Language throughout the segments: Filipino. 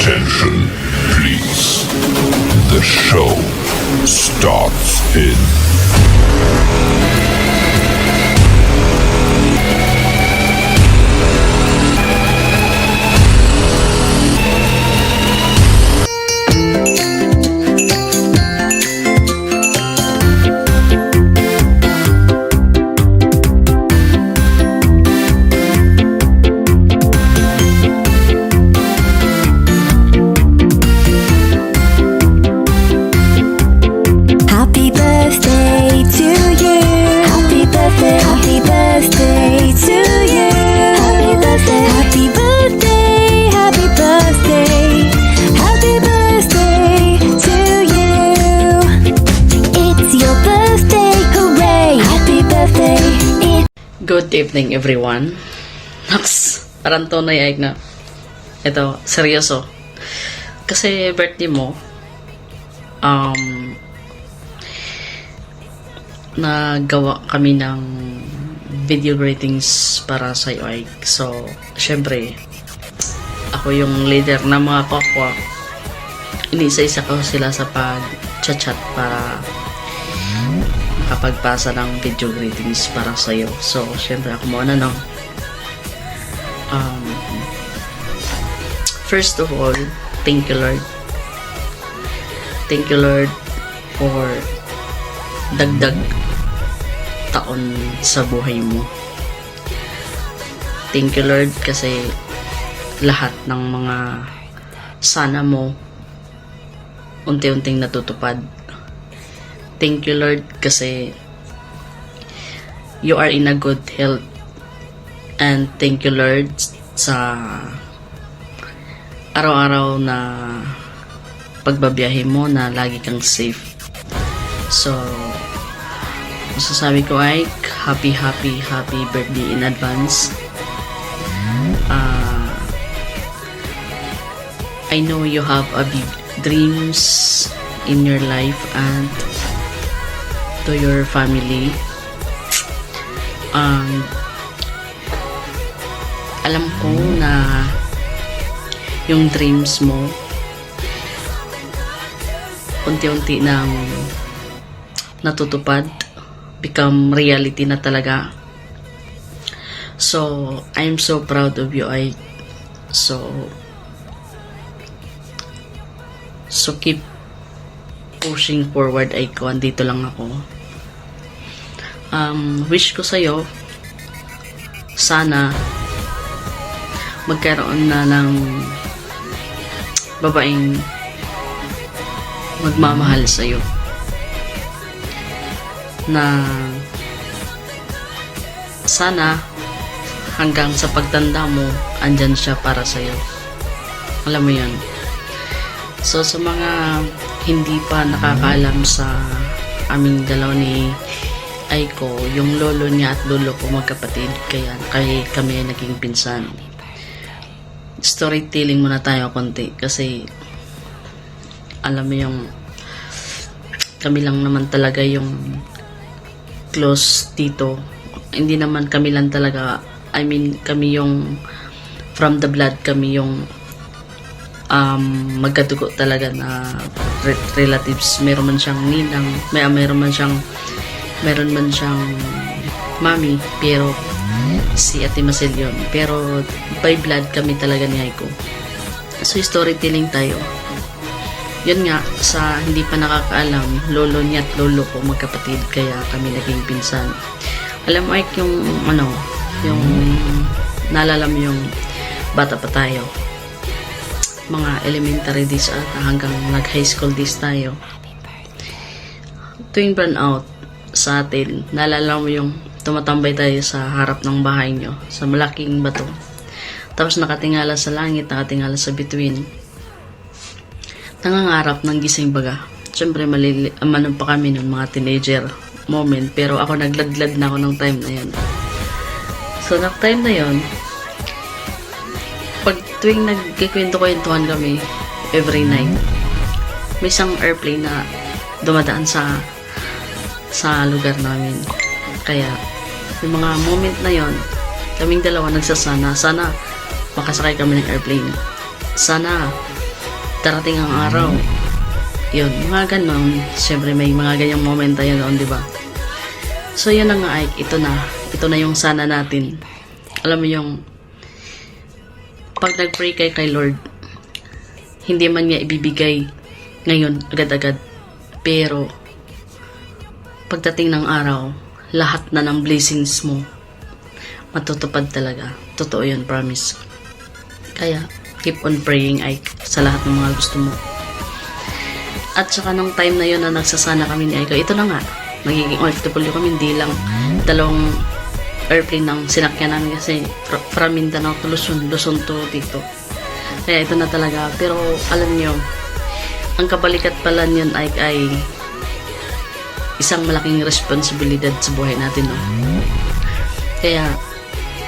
Attention, please. The show starts in Happy birthday to you. Happy birthday. Happy birthday to you. Happy birthday. Happy birthday. Happy birthday. Happy birthday to you. It's your birthday. Hooray. Happy birthday. Good evening, everyone. Naks, parang tunay ay na. Ito, seryoso. Kasi birthday mo, nagawa kami ng video greetings para sa iyo, Ike. So, syempre, ako yung leader ng mga kapwa. Inisa-isa ko sila sa pag-chat para makapagpasa ng video greetings para sa iyo. So, syempre, ako muna, no? First of all, thank you, Lord. Thank you, Lord, for dagdag taon sa buhay mo. Thank you, Lord, kasi lahat ng mga sana mo unti-unting natutupad. Thank you, Lord, kasi you are in a good health. And thank you, Lord, sa araw-araw na pagbabiyahe mo na lagi kang safe. So, masasabi ko ay happy birthday in advance. I know you have a big dreams in your life and to your family. Alam ko na yung dreams mo unti-unti nang natutupad, become reality na talaga. So, I'm so proud of you, I. So keep pushing forward, Aiko. Andito lang ako. Wish ko sa'yo, sana magkaroon na ng babaeng magmamahal sa'yo, na sana hanggang sa pagtanda mo andyan siya para sa'yo. Alam mo yun. So, sa mga hindi pa nakakaalam sa aming dalaw ni Aiko, yung lolo niya at lolo ko magkapatid, kaya kami naging pinsan. Storytelling muna tayo konti kasi alam mo yung kami lang naman talaga yung close dito. Hindi naman kami lang talaga, I mean, kami yung from the blood, kami yung magkadugo talaga na relatives. Meron man siyang ninang, meron man siyang mami, pero si Ate Marcel yun. Pero by blood kami talaga ni Aiko. So storytelling tayo. Yun nga, sa hindi pa nakakaalam, lolo niya at lolo ko magkapatid, kaya kami naging pinsan. Alam mo, Ike, yung naalala mo yung bata pa tayo, mga elementary days at hanggang nag-high school days tayo. Tuwing burnout sa atin, naalala mo yung tumatambay tayo sa harap ng bahay nyo, sa malaking bato. Tapos nakatingala sa langit, nakatingala sa bituin. Nangangarap ng gising baga. Siyempre, manon pa kami nun, mga teenager moment. Pero ako nagladlad na ako ng time na yun. So, ng time na yun, pag tuwing nagkikwento-kwentuhan kami every night, may isang airplane na dumadaan sa lugar namin. Kaya, yung mga moment na yon, kaming dalawa nagsasana, sana makasakay kami ng airplane. Sana darating ang araw. Yun, mga ganon. Siyempre, may mga ganyang moment tayo doon, di ba? So, yun na nga, Ike. Ito na yung sana natin. Alam mo yung, pag nag-pray kay Lord, hindi man niya ibibigay ngayon, agad-agad. Pero, pagdating ng araw, lahat na ng blessings mo, matutupad talaga. Totoo yun, promise. Kaya, keep on praying, Ike, sa lahat ng mga gusto mo. At saka nung time na yun na nagsasana kami ni Ike, ito na nga, magiging OFW kami, hindi lang 2 airplane ng sinakyan namin kasi from Mindanao to Luzon to dito. Kaya ito na talaga. Pero alam nyo, ang kabalikat pala niyan ay isang malaking responsibilidad sa buhay natin. No? Kaya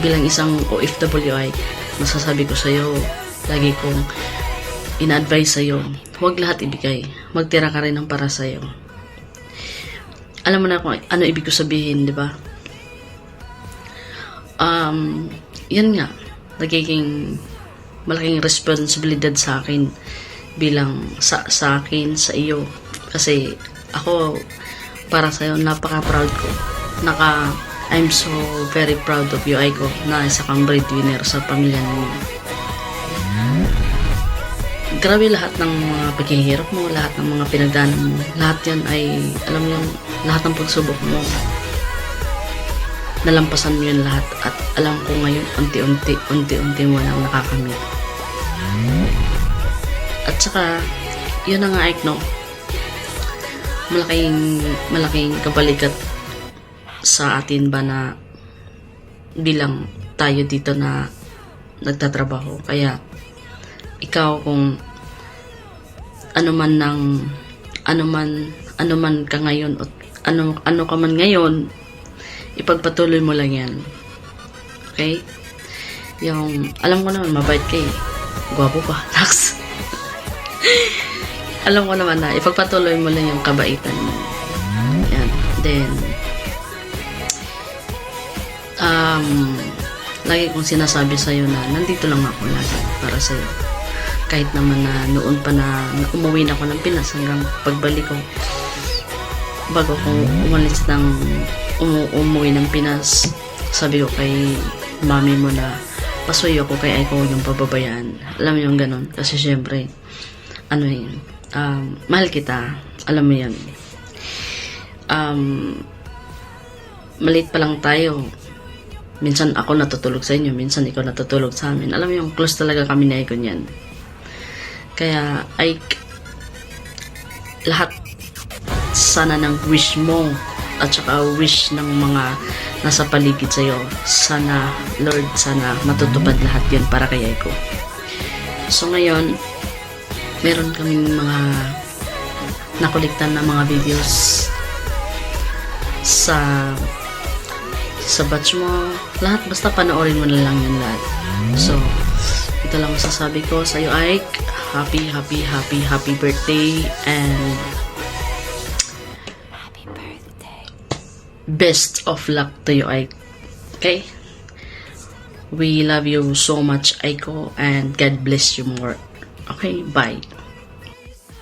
bilang isang OFW ay masasabi ko sa'yo, lagi kong ina-advise sa'yo, huwag lahat ibigay. Magtira ka rin ng para sa'yo. Alam mo na kung ano ibig ko sabihin, di ba? Yun nga, nagiging malaking responsibilidad sa akin bilang sa akin, sa iyo. Kasi ako, para sa'yo, napaka-proud ko. I'm so very proud of you, Aiko, na isa kang breadwinner sa pamilya mo. Grabe lahat ng mga paghihirap mo, lahat ng mga pinagdaanan mo, lahat yan ay, alam mo yung lahat ng pagsubok mo, nalampasan mo yun lahat at alam ko ngayon, unti-unti mo nang nakakamit. At saka, yun na nga, Ike, no? Malaking kabalikat sa atin ba na bilang tayo dito na nagtatrabaho. Kaya, ikaw kung ano man ka ngayon o ano ka man ngayon, ipagpatuloy mo lang yan. Okay? Yung, alam ko naman, mabait ka eh. Gwapo pa. Nax. Alam ko naman na, ipagpatuloy mo lang yung kabaitan mo. Yan. Then, lagi kong sinasabi sa'yo na nandito lang ako lagi para sa'yo. Kahit naman na noon pa na umuwi na ako ng Pinas hanggang pagbalik ko, bago ko umalis ng umuwi ng Pinas, sabi ko kay mami mo na pasuyo ko kay Aiko yung pababayaan. Alam mo yung ganun. Kasi syempre, mahal kita. Alam mo yan. Maliit pa lang tayo. Minsan ako natutulog sa inyo, minsan ikaw natutulog sa amin. Alam mo yung close talaga kami na Aiko niyan. Kaya, lahat sana ng wish mo at saka wish ng mga nasa paligid sa'yo, sana, Lord, sana matutupad lahat yan para kay Aiko. So ngayon, meron kaming mga nakuliktan na mga videos sa batch mo, lahat basta panoorin mo na lang yun lahat. So, ito lang masasabi ko sa iyo, Ike. Happy birthday and best of luck to you, Ike. Okay? We love you so much, Aiko, and God bless you more. Okay, bye.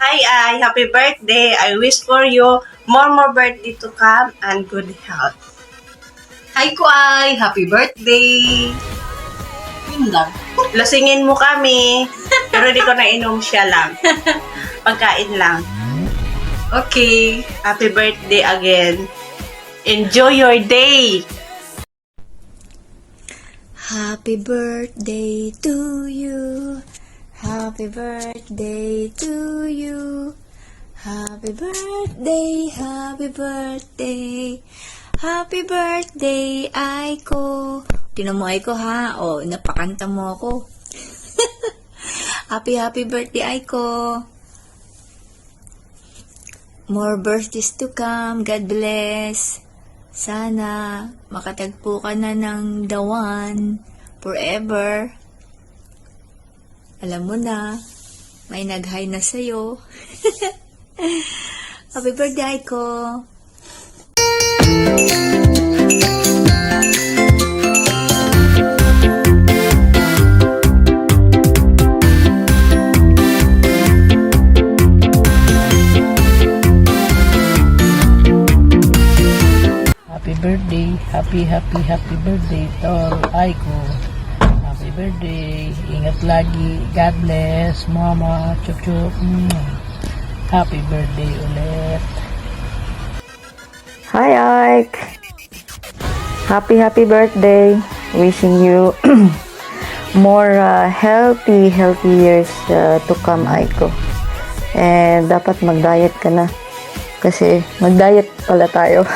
Hi, Ai. Happy birthday. I wish for you more birthday to come and good health. Hi ko ay! Happy birthday! Yun lang. Lasingin mo kami. Pero di ko nainom siya lang. Pagkain lang. Okay. Happy birthday again. Enjoy your day. Happy birthday to you. Happy birthday to you. Happy birthday, happy birthday. Happy birthday, Aiko. Tinan mo, Aiko, ha? O, napakanta mo ako. Happy birthday, Aiko. More birthdays to come. God bless. Sana makatagpo ka na ng the one forever. Alam mo na, may nag-hi na sa'yo. Happy birthday, Aiko. birthday. Happy birthday, Tol Aiko. Happy birthday. Ingat lagi. God bless. Mama. Chup chup. Happy birthday ulit. Hi, Ike. Happy birthday. Wishing you more healthy years to come, Aiko. And dapat mag-diet ka na. Kasi mag-diet pala tayo.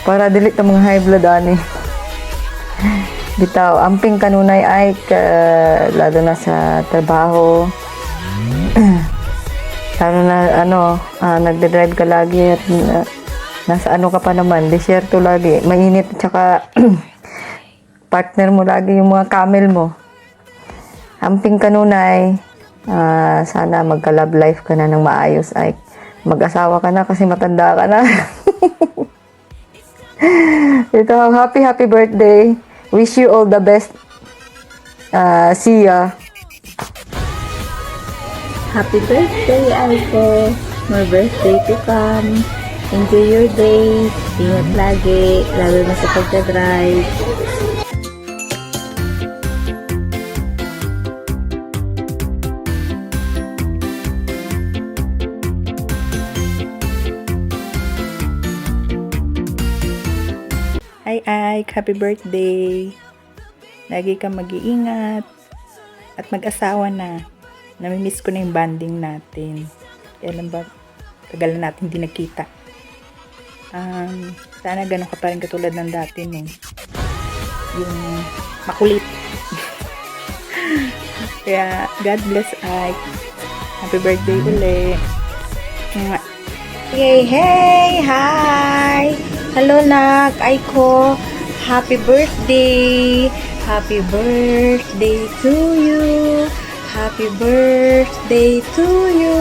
Para delete ng mga high blood, ani. Bitaw, amping kanunay, Ike. Lalo na sa trabaho. Lalo na, nagde-drive ka lagi at nasa ano ka pa naman, desierto lagi, mainit, tsaka partner mo lagi yung mga camel mo. Amping kanunay, sana magka-love life ka na ng maayos, ay mag-asawa ka na kasi matanda ka na. Ito, happy birthday. Wish you all the best. See ya. Happy birthday, Aiko. More birthday to come. Enjoy your day. Ingat lagi, lalo na sa pagdadrive. Hi Ike, happy birthday. Lagi kang mag-iingat at mag-asawa na. Namimiss ko na yung bonding natin. Kailan ba? Tagal na natin hindi nagkita. Sana ganun ka pa rin katulad ng dati, no? Yung makulit. Kaya, God bless Ike. Happy birthday ulit. Hey, hi! Hello, Nak, Aiko. Happy birthday! Happy birthday to you! Happy birthday to you!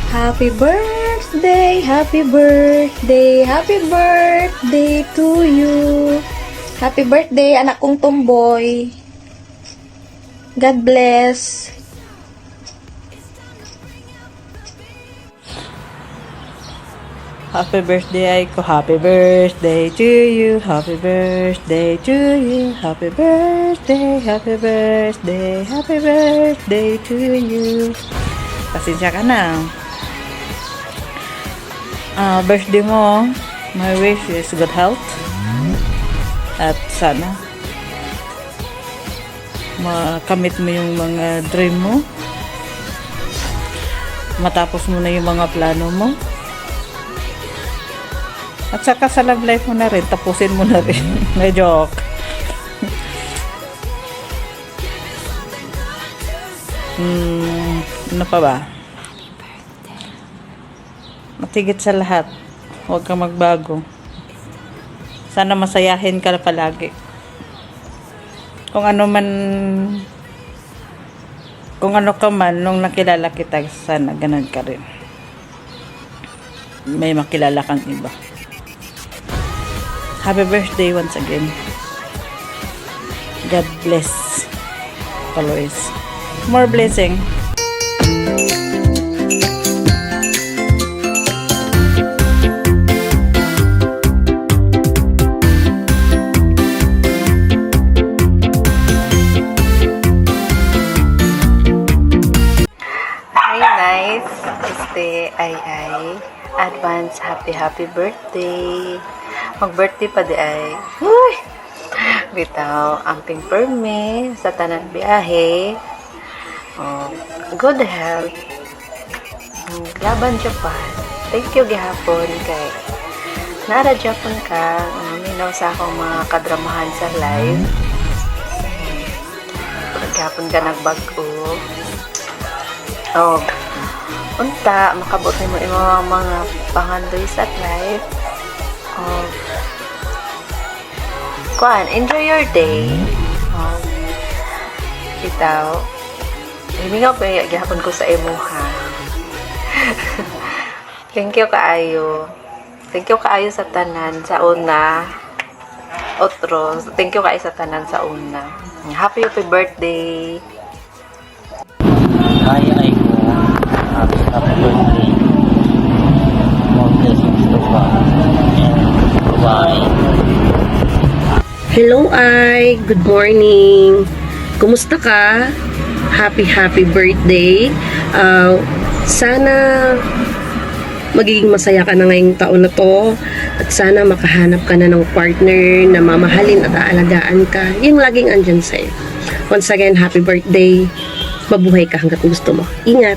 Happy birthday! Happy birthday! Happy birthday to you! Happy birthday, anak kong tomboy! God bless! Happy birthday, Aiko. Happy birthday to you. Happy birthday to you. Happy birthday, happy birthday, happy birthday to you. Pasensya ka na. Birthday mo, my wish is good health. At sana makamit mo yung mga dream mo. Matapos mo na yung mga plano mo. At saka sa love life mo na rin, tapusin mo na rin. May joke. Ano pa ba? Matigit sa lahat, huwag kang magbago. Sana masayahin ka palagi. Kung ano ka man, nung nakilala kita, sana ganun ka rin. May makilala kang iba. Happy birthday once again. God bless always. More blessing. Hi, nice. Ay. Advance happy birthday. Mag-birthday pa di ay. Uy! Bitaw, amping permi sa tanan biyahe. Good health. Laban Japan. Thank you gihapon kay nara Japan ka. Minaw sa akong mga kadramahan sa live. Gihapon ka nagbago. Unta, makabot mo yung mga pangandoy sa live. Enjoy your day. Bitaw. Himingaw pa yung gihapon ko sa imo, ha. Thank you kaayo. Thank you kaayo sa tanan sa una. Otro. Thank you kaayo sa tanan sa una. Happy birthday. Hi, Aiko. Happy birthday. More blessings to come. And bye. Hello, Ay. Good morning. Kumusta ka? Happy birthday. Sana magiging masaya ka na ngayong taon na to. At sana makahanap ka na ng partner na mamahalin at aalagaan ka. Yung laging andyan sa'yo. Once again, happy birthday. Mabuhay ka hanggat gusto mo. Ingat!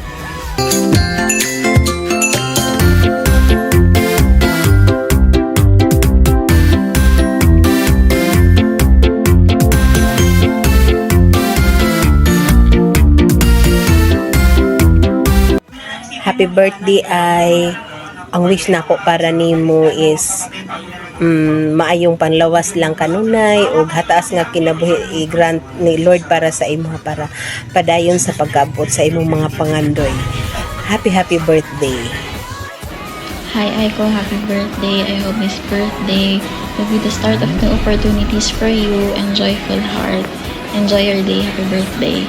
Happy birthday ay ang wish nako para nimo is maayong panlawas lang kanunay ug hataas nga kinabuhi i-grant ni Lord para sa imo para padayon sa pag-abot sa imong mga pangandoy. Happy birthday. Hi Aiko, happy birthday. I hope this birthday will be the start of new opportunities for you and joyful heart. Enjoy your day. Happy birthday.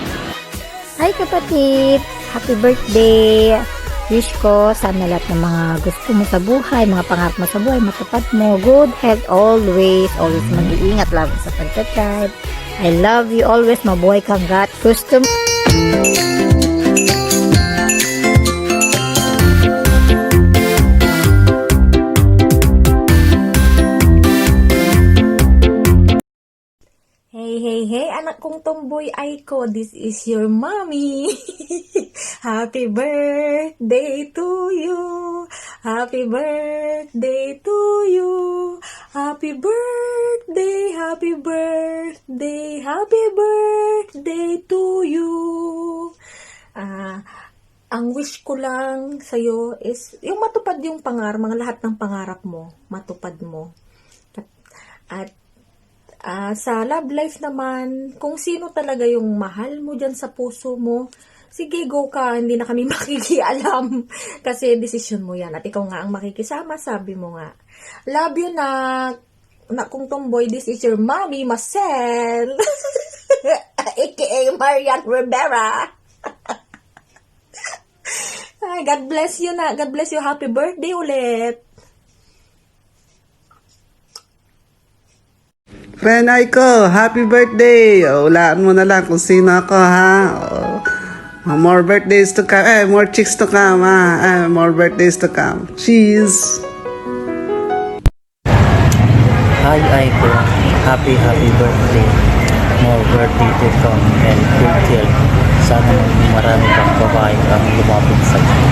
Hi kapatid, happy birthday. Wish ko sana lahat ng mga gusto mo sa buhay, mga pangarap mo sa buhay, matupad mo. Good health always mag-iingat lagi sa pagtatry. I love you always, mabuhay kang gat. Gusto mo. Hey, anak kong tomboy Aiko, this is your mommy. Happy birthday to you. Happy birthday to you. Happy birthday, happy birthday, happy birthday to you. Ang wish ko lang sa'yo is yung matupad yung mga lahat ng pangarap mo, matupad mo. At sa love life naman, kung sino talaga yung mahal mo dyan sa puso mo, sige, go ka, hindi na kami makikialam. Kasi desisyon mo yan. At ikaw nga ang makikisama, sabi mo nga. Love you na kung tomboy, this is your mommy, Marcel. A.K.A. Marian Rivera. Ay, God bless you na. God bless you. Happy birthday ulit. Friend Aiko, happy birthday! Ulaan mo na lang kung sino ako, ha? More birthdays to come. More chicks to come, ha? More birthdays to come. Cheese! Hi Aiko, happy birthday. More birthday to come and good health. Sana marami kang babae ang lumapit sa iyo.